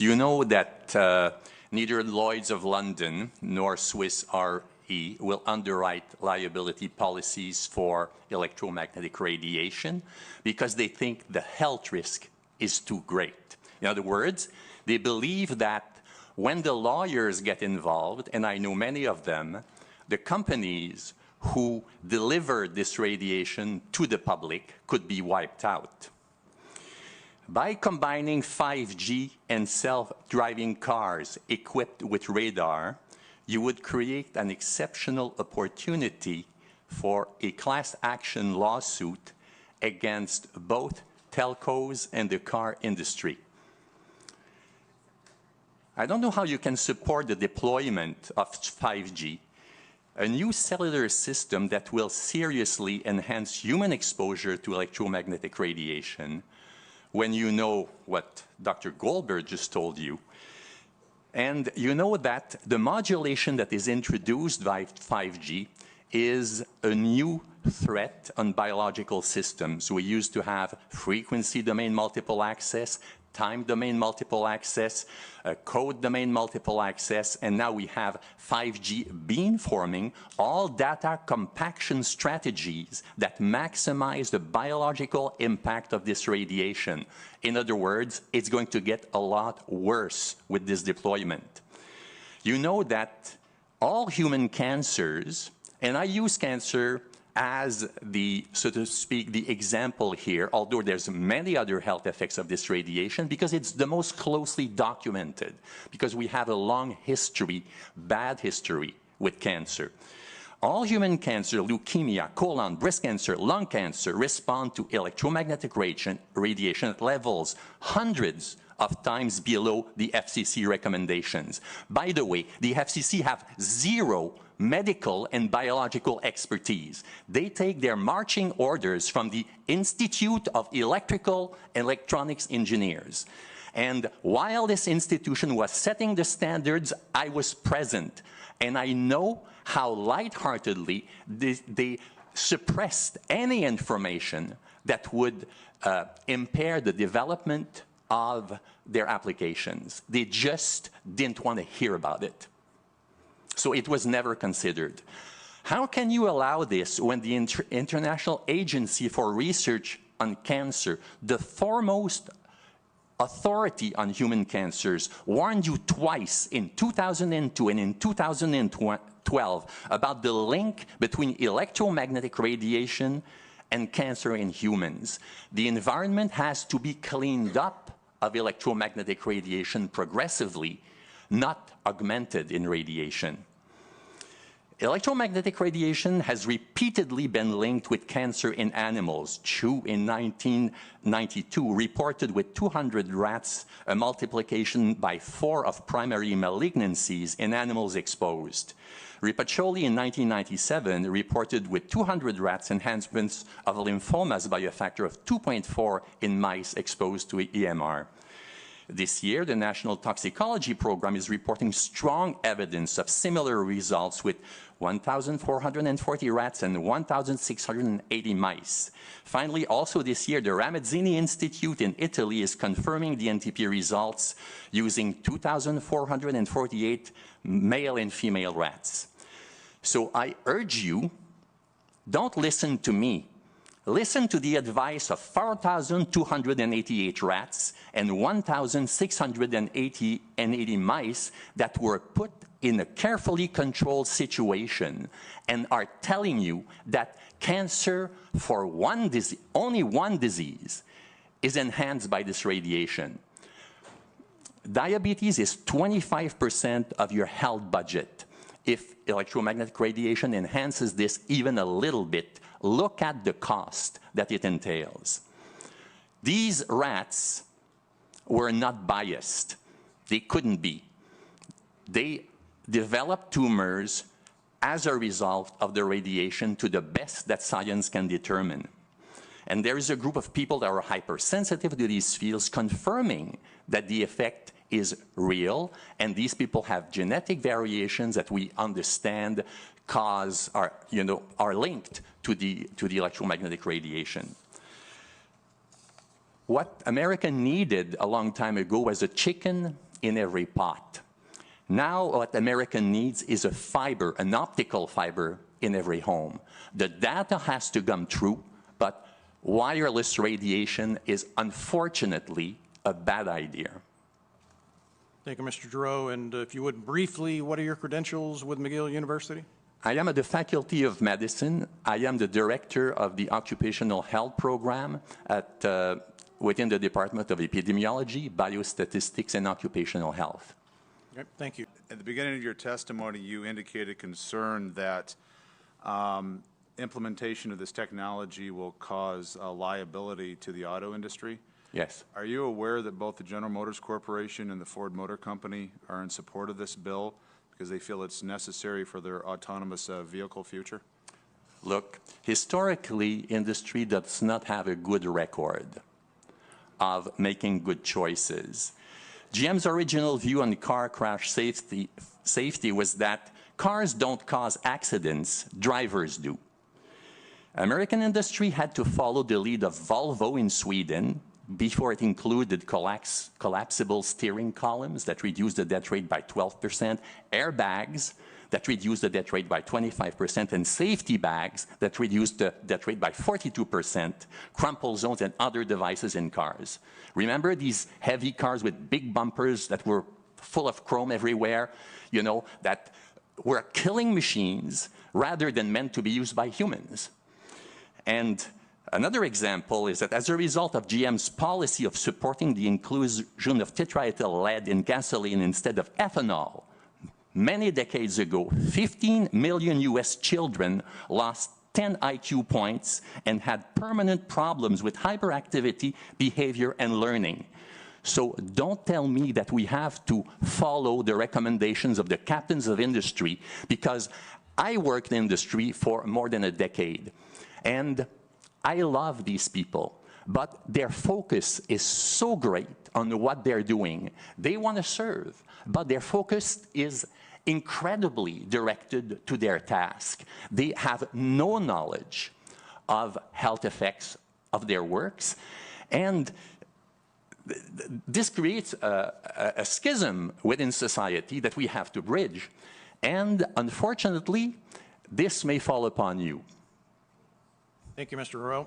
You know that neither Lloyd's of London nor Swiss Re will underwrite liability policies for electromagnetic radiation because they think the health risk is too great. In other words, they believe that when the lawyers get involved, and I know many of them, the companies who deliver this radiation to the public could be wiped out. By combining 5G and self-driving cars equipped with radar, you would create an exceptional opportunity for a class action lawsuit against both telcos and the car industry. I don't know how you can support the deployment of 5G, a new cellular system that will seriously enhance human exposure to electromagnetic radiation, when you know what Dr. Goldberg just told you. And you know that the modulation that is introduced by 5G is a new threat on biological systems. We used to have frequency domain multiple access, time domain multiple access, code domain multiple access, and now we have 5G beamforming, all data compaction strategies that maximize the biological impact of this radiation. In other words, it's going to get a lot worse with this deployment. You know that all human cancers, and I use cancer as the, so to speak, the example here, although there's many other health effects of this radiation, because it's the most closely documented, because we have a long history, bad history with cancer. All human cancer, leukemia, colon, breast cancer, lung cancer, respond to electromagnetic radiation at levels hundreds of times below the FCC recommendations. By the way, the FCC have zero medical and biological expertise. They take their marching orders from the Institute of Electrical and Electronics Engineers. And while this institution was setting the standards, I was present. And I know how lightheartedly they suppressed any information that would impair the development of their applications. They just didn't want to hear about it. So it was never considered. How can you allow this when the International Agency for Research on Cancer, the foremost authority on human cancers, warned you twice in 2002 and in 2012 about the link between electromagnetic radiation and cancer in humans? The environment has to be cleaned up of electromagnetic radiation progressively, not augmented in radiation. Electromagnetic radiation has repeatedly been linked with cancer in animals. Chu, in 1992, reported with 200 rats a multiplication by 4 of primary malignancies in animals exposed. Ripaccioli in 1997 reported with 200 rats enhancements of lymphomas by a factor of 2.4 in mice exposed to EMR. This year, the National Toxicology Program is reporting strong evidence of similar results with 1,440 rats and 1,680 mice. Finally, also this year, the Ramazzini Institute in Italy is confirming the NTP results using 2,448 male and female rats. So I urge you, don't listen to me. Listen to the advice of 4,288 rats and 1,680 mice that were put in a carefully controlled situation and are telling you that cancer for only one disease is enhanced by this radiation. Diabetes is 25% of your health budget. If electromagnetic radiation enhances this even a little bit, look at the cost that it entails. These rats were not biased. They couldn't be. They developed tumors as a result of the radiation to the best that science can determine. And there is a group of people that are hypersensitive to these fields confirming that the effect is real, and these people have genetic variations that we understand are linked to the electromagnetic radiation. What America needed a long time ago was a chicken in every pot. Now what America needs is a fiber, an optical fiber in every home. The data has to come true, but wireless radiation is unfortunately a bad idea. Thank you, Mr. Giroux. And if you would briefly, what are your credentials with McGill University? I am at the Faculty of Medicine. I am the director of the Occupational Health Program within the Department of Epidemiology, Biostatistics, and Occupational Health. Okay, thank you. At the beginning of your testimony, you indicated concern that implementation of this technology will cause liability to the auto industry. Yes. Are you aware that both the General Motors Corporation and the Ford Motor Company are in support of this bill because they feel it's necessary for their autonomous vehicle future? Look, historically, industry does not have a good record of making good choices. GM's original view on car crash safety was that cars don't cause accidents, drivers do. American industry had to follow the lead of Volvo in Sweden before it included collapsible steering columns that reduced the death rate by 12%, airbags that reduced the death rate by 25%, and safety bags that reduced the death rate by 42%, crumple zones and other devices in cars. Remember these heavy cars with big bumpers that were full of chrome everywhere, you know, that were killing machines rather than meant to be used by humans. And another example is that as a result of GM's policy of supporting the inclusion of tetraethyl lead in gasoline instead of ethanol, many decades ago, 15 million US children lost 10 IQ points and had permanent problems with hyperactivity, behavior, and learning. So don't tell me that we have to follow the recommendations of the captains of industry, because I worked in industry for more than a decade. And I love these people, but their focus is so great on what they're doing. They want to serve, but their focus is incredibly directed to their task. They have no knowledge of health effects of their works, and this creates a schism within society that we have to bridge. And unfortunately, this may fall upon you. Thank you, Mr. Giroux.